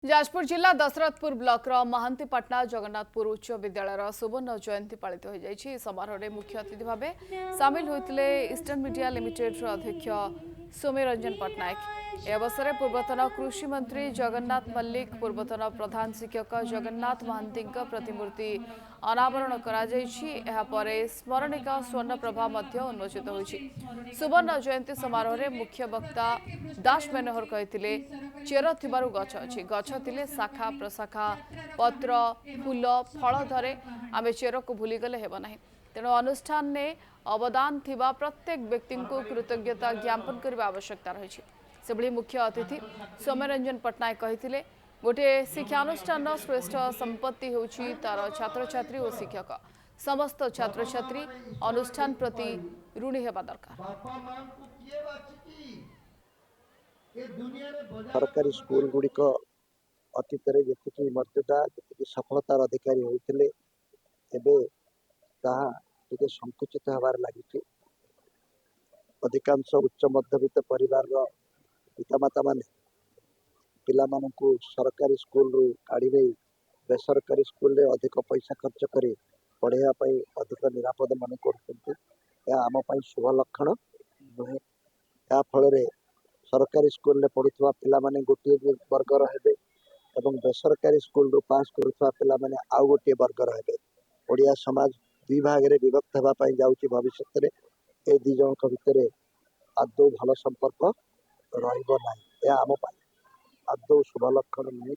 जाजपुर जिला दशरथपुर ब्लॉक महांतीपाटना जगन्नाथपुर उच्च विद्यालय सुवर्ण जयंती पालित हो जाएगी। समारोह में मुख्य अतिथि भाव सामिल होते ईस्टर्न मीडिया लिमिटेड अध्यक्ष सौम्य रंजन पट्टनायक। ए अवसर में पूर्वतन कृषि मंत्री जगन्नाथ मल्लिक, पूर्वतन प्रधान शिक्षक जगन्नाथ महांती प्रतिमूर्ति अनावरण कर स्मरणिका स्वर्णप्रभा उन्मोचित होती। सुवर्ण जयंती समारोह में मुख्य वक्ता दास मनोहर कहते चेर थिबारु गछ अछि, गछ थिले शाखा प्रशाखा पत्र फूल फल धरे आमे चेर को भूलीगले हेब नाही। तेणु अनुष्ठान ने अवदान थिबा प्रत्येक व्यक्ति को कृतज्ञता ज्ञापन करने आवश्यकता रही। से मुख्य अतिथि सौम्यरंजन पट्टनायक कहते गोटे शिक्षानुष्ठान श्रेष्ठ संपत्ति होछि तार छात्र छात्री और शिक्षक। समस्त छात्र छात्री अनुष्ठान प्रति ऋणी हेबा दरकार। सरकारी स्कूल गुड़िक अतीत जी मर्यादा जी सफलतार अधिकारी होते संकुचित हबार लगी। अधिकांश उच्च मध्यवित्त परिवार पितामाता मान पिला सरकारी स्कूल काढ़ी बेसरकारी स्कूल रे अधिक पैसा खर्च कर पढ़ाई अधिक निरापद मन कर शुभ लक्षण नुहे। या फल सरकारी स्कूल पढ़ुवा पिला माने गोटे वर्गर हेबे एवं बेसरकारी स्कूल पास करुवा पिला माने आउ गोटे वर्गर हेबे। ओडिया समाज दुई भाग में विभक्त होगापाई जाउछि। भविष्य में ए दी जन भितर आदौ भल संपर्क रहिबो नाही। आम आदौ शुभ लक्षण नुहे।